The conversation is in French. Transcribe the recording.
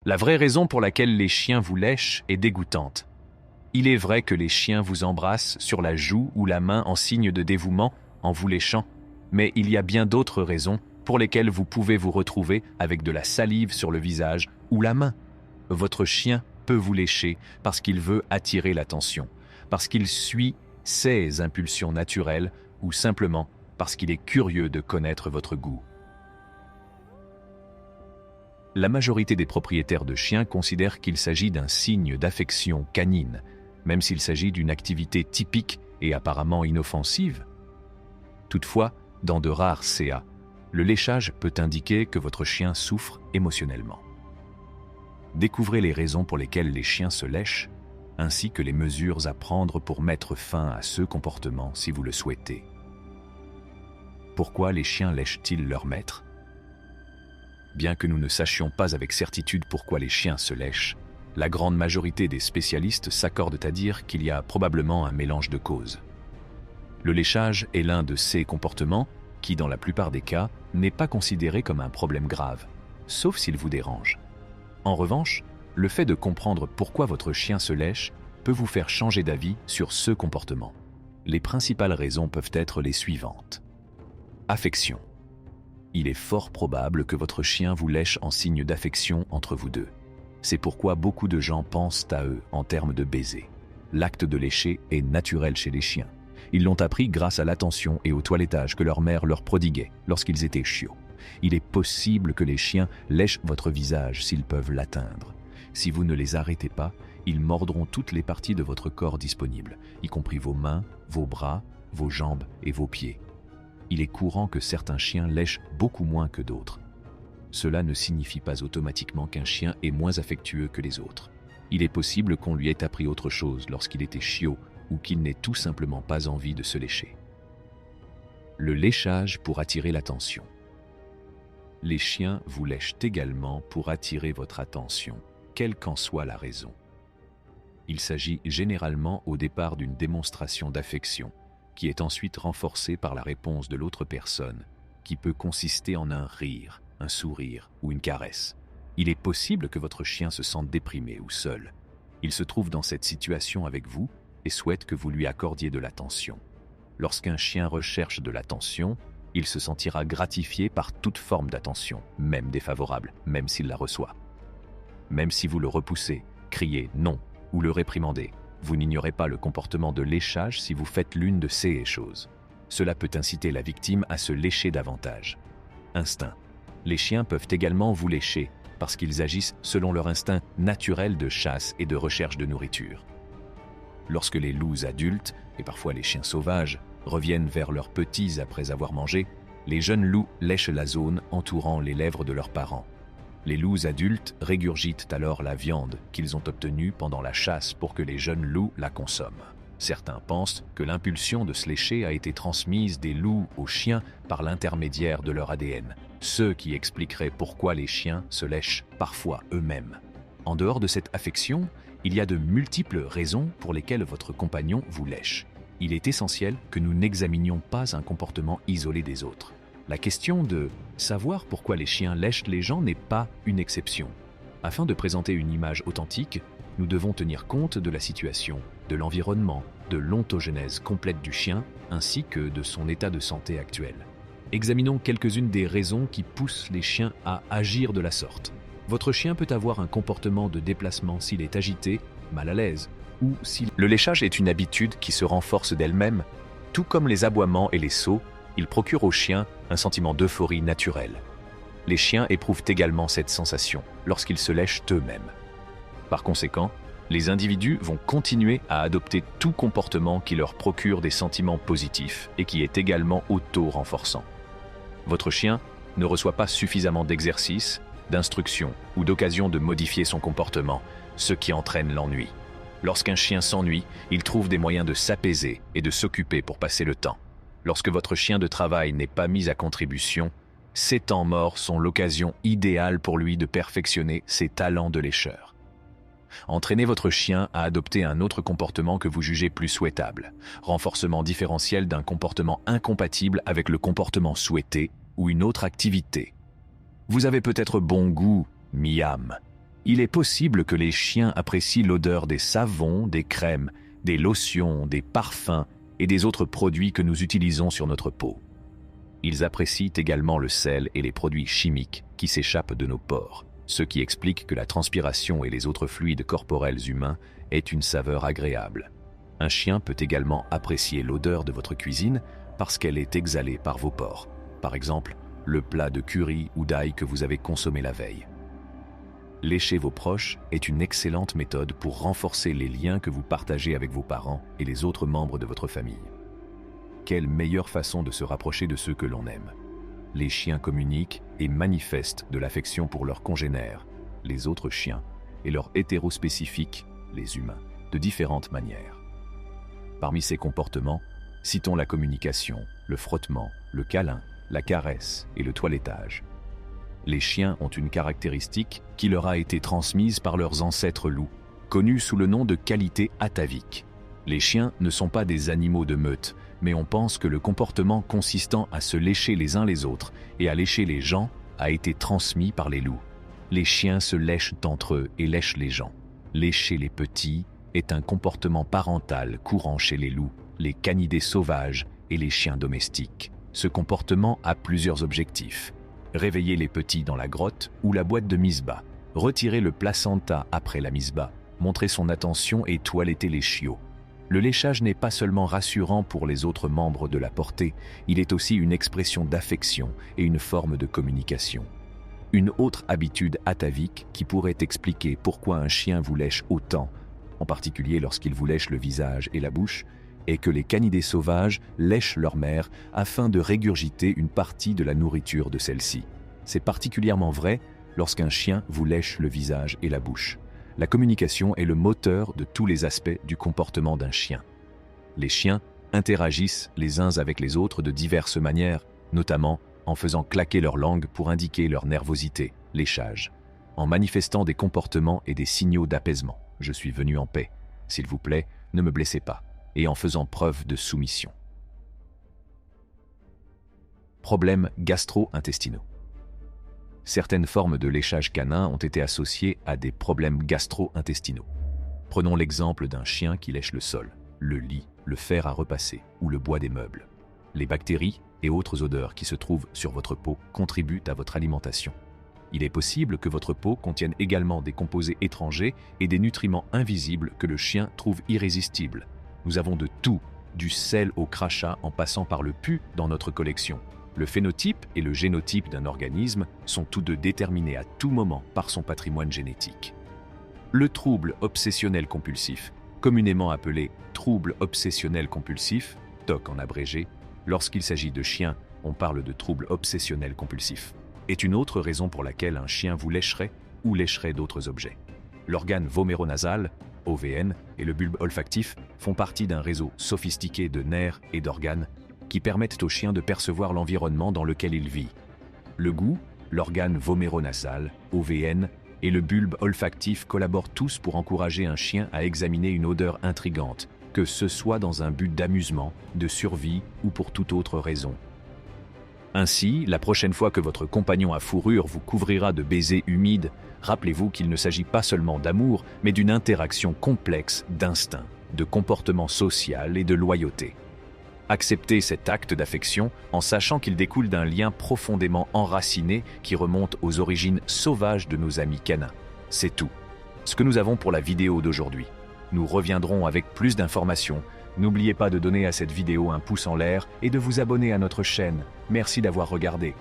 La vraie raison pour laquelle les chiens vous lèchent est dégoûtante. Il est vrai que les chiens vous embrassent sur la joue ou la main en signe de dévouement en vous léchant, mais il y a bien d'autres raisons pour lesquelles vous pouvez vous retrouver avec de la salive sur le visage ou la main. Votre chien peut vous lécher parce qu'il veut attirer l'attention, parce qu'il suit ses impulsions naturelles ou simplement parce qu'il est curieux de connaître votre goût. La majorité des propriétaires de chiens considèrent qu'il s'agit d'un signe d'affection canine, même s'il s'agit d'une activité typique et apparemment inoffensive. Toutefois, dans de rares cas, le léchage peut indiquer que votre chien souffre émotionnellement. Découvrez les raisons pour lesquelles les chiens se lèchent, ainsi que les mesures à prendre pour mettre fin à ce comportement si vous le souhaitez. Pourquoi les chiens lèchent-ils leur maître ? Bien que nous ne sachions pas avec certitude pourquoi les chiens se lèchent, la grande majorité des spécialistes s'accordent à dire qu'il y a probablement un mélange de causes. Le léchage est l'un de ces comportements qui, dans la plupart des cas, n'est pas considéré comme un problème grave, sauf s'il vous dérange. En revanche, le fait de comprendre pourquoi votre chien se lèche peut vous faire changer d'avis sur ce comportement. Les principales raisons peuvent être les suivantes. Affection. Il est fort probable que votre chien vous lèche en signe d'affection entre vous deux. C'est pourquoi beaucoup de gens pensent à eux en termes de baiser. L'acte de lécher est naturel chez les chiens. Ils l'ont appris grâce à l'attention et au toilettage que leur mère leur prodiguait lorsqu'ils étaient chiots. Il est possible que les chiens lèchent votre visage s'ils peuvent l'atteindre. Si vous ne les arrêtez pas, ils mordront toutes les parties de votre corps disponibles, y compris vos mains, vos bras, vos jambes et vos pieds. Il est courant que certains chiens lèchent beaucoup moins que d'autres. Cela ne signifie pas automatiquement qu'un chien est moins affectueux que les autres. Il est possible qu'on lui ait appris autre chose lorsqu'il était chiot ou qu'il n'ait tout simplement pas envie de se lécher. Le léchage pour attirer l'attention. Les chiens vous lèchent également pour attirer votre attention, quelle qu'en soit la raison. Il s'agit généralement au départ d'une démonstration d'affection, qui est ensuite renforcée par la réponse de l'autre personne, qui peut consister en un rire, un sourire ou une caresse. Il est possible que votre chien se sente déprimé ou seul. Il se trouve dans cette situation avec vous et souhaite que vous lui accordiez de l'attention. Lorsqu'un chien recherche de l'attention, il se sentira gratifié par toute forme d'attention, même défavorable, même s'il la reçoit. Même si vous le repoussez, criez non ou le réprimandez, vous n'ignorez pas le comportement de léchage si vous faites l'une de ces choses. Cela peut inciter la victime à se lécher davantage. Instinct. Les chiens peuvent également vous lécher parce qu'ils agissent selon leur instinct naturel de chasse et de recherche de nourriture. Lorsque les loups adultes, et parfois les chiens sauvages, reviennent vers leurs petits après avoir mangé, les jeunes loups lèchent la zone entourant les lèvres de leurs parents. Les loups adultes régurgitent alors la viande qu'ils ont obtenue pendant la chasse pour que les jeunes loups la consomment. Certains pensent que l'impulsion de se lécher a été transmise des loups aux chiens par l'intermédiaire de leur ADN, ce qui expliquerait pourquoi les chiens se lèchent parfois eux-mêmes. En dehors de cette affection, il y a de multiples raisons pour lesquelles votre compagnon vous lèche. Il est essentiel que nous n'examinions pas un comportement isolé des autres. La question de savoir pourquoi les chiens lèchent les gens n'est pas une exception. Afin de présenter une image authentique, nous devons tenir compte de la situation, de l'environnement, de l'ontogenèse complète du chien, ainsi que de son état de santé actuel. Examinons quelques-unes des raisons qui poussent les chiens à agir de la sorte. Votre chien peut avoir un comportement de déplacement s'il est agité, mal à l'aise, ou si le léchage est une habitude qui se renforce d'elle-même. Tout comme les aboiements et les sauts, il procure aux chiens un sentiment d'euphorie naturelle. Les chiens éprouvent également cette sensation lorsqu'ils se lèchent eux-mêmes. Par conséquent, les individus vont continuer à adopter tout comportement qui leur procure des sentiments positifs et qui est également auto-renforçant. Votre chien ne reçoit pas suffisamment d'exercices, d'instructions ou d'occasions de modifier son comportement, ce qui entraîne l'ennui. Lorsqu'un chien s'ennuie, il trouve des moyens de s'apaiser et de s'occuper pour passer le temps. Lorsque votre chien de travail n'est pas mis à contribution, ces temps morts sont l'occasion idéale pour lui de perfectionner ses talents de lécheur. Entraînez votre chien à adopter un autre comportement que vous jugez plus souhaitable, renforcement différentiel d'un comportement incompatible avec le comportement souhaité ou une autre activité. Vous avez peut-être bon goût, miam, Il est possible que les chiens apprécient l'odeur des savons, des crèmes, des lotions, des parfums et des autres produits que nous utilisons sur notre peau. Ils apprécient également le sel et les produits chimiques qui s'échappent de nos pores, ce qui explique que la transpiration et les autres fluides corporels humains aient une saveur agréable. Un chien peut également apprécier l'odeur de votre cuisine parce qu'elle est exhalée par vos pores. Par exemple, le plat de curry ou d'ail que vous avez consommé la veille. Lécher vos proches est une excellente méthode pour renforcer les liens que vous partagez avec vos parents et les autres membres de votre famille. Quelle meilleure façon de se rapprocher de ceux que l'on aime. Les chiens communiquent et manifestent de l'affection pour leurs congénères, les autres chiens, et leurs hétérospécifiques, les humains, de différentes manières. Parmi ces comportements, citons la communication, le frottement, le câlin, la caresse et le toilettage. Les chiens ont une caractéristique qui leur a été transmise par leurs ancêtres loups, connus sous le nom de qualité atavique. Les chiens ne sont pas des animaux de meute, mais on pense que le comportement consistant à se lécher les uns les autres et à lécher les gens a été transmis par les loups. Les chiens se lèchent entre eux et lèchent les gens. Lécher les petits est un comportement parental courant chez les loups, les canidés sauvages et les chiens domestiques. Ce comportement a plusieurs objectifs. Réveiller les petits dans la grotte ou la boîte de misbah, retirer le placenta après la misbah, montrer son attention et toiletter les chiots. Le léchage n'est pas seulement rassurant pour les autres membres de la portée, il est aussi une expression d'affection et une forme de communication. Une autre habitude atavique qui pourrait expliquer pourquoi un chien vous lèche autant, en particulier lorsqu'il vous lèche le visage et la bouche, est que les canidés sauvages lèchent leur mère afin de régurgiter une partie de la nourriture de celle-ci. C'est particulièrement vrai lorsqu'un chien vous lèche le visage et la bouche. La communication est le moteur de tous les aspects du comportement d'un chien. Les chiens interagissent les uns avec les autres de diverses manières, notamment en faisant claquer leur langue pour indiquer leur nervosité, léchage, en manifestant des comportements et des signaux d'apaisement. Je suis venu en paix. S'il vous plaît, ne me blessez pas. Et en faisant preuve de soumission. Problèmes gastro-intestinaux. Certaines formes de léchage canin ont été associées à des problèmes gastro-intestinaux. Prenons l'exemple d'un chien qui lèche le sol, le lit, le fer à repasser ou le bois des meubles. Les bactéries et autres odeurs qui se trouvent sur votre peau contribuent à votre alimentation. Il est possible que votre peau contienne également des composés étrangers et des nutriments invisibles que le chien trouve irrésistibles. Nous avons de tout, du sel au crachat en passant par le pus dans notre collection. Le phénotype et le génotype d'un organisme sont tous deux déterminés à tout moment par son patrimoine génétique. Le trouble obsessionnel compulsif, communément appelé trouble obsessionnel compulsif, TOC en abrégé, lorsqu'il s'agit de chiens, on parle de trouble obsessionnel compulsif, est une autre raison pour laquelle un chien vous lècherait ou lècherait d'autres objets. L'organe voméronasal, OVN, et le bulbe olfactif font partie d'un réseau sophistiqué de nerfs et d'organes qui permettent au chien de percevoir l'environnement dans lequel il vit. Le goût, l'organe voméronasal, OVN, et le bulbe olfactif collaborent tous pour encourager un chien à examiner une odeur intrigante, que ce soit dans un but d'amusement, de survie ou pour toute autre raison. Ainsi, la prochaine fois que votre compagnon à fourrure vous couvrira de baisers humides, rappelez-vous qu'il ne s'agit pas seulement d'amour, mais d'une interaction complexe d'instinct, de comportement social et de loyauté. Acceptez cet acte d'affection en sachant qu'il découle d'un lien profondément enraciné qui remonte aux origines sauvages de nos amis canins. C'est tout. Ce que nous avons pour la vidéo d'aujourd'hui. Nous reviendrons avec plus d'informations. N'oubliez pas de donner à cette vidéo un pouce en l'air et de vous abonner à notre chaîne. Merci d'avoir regardé.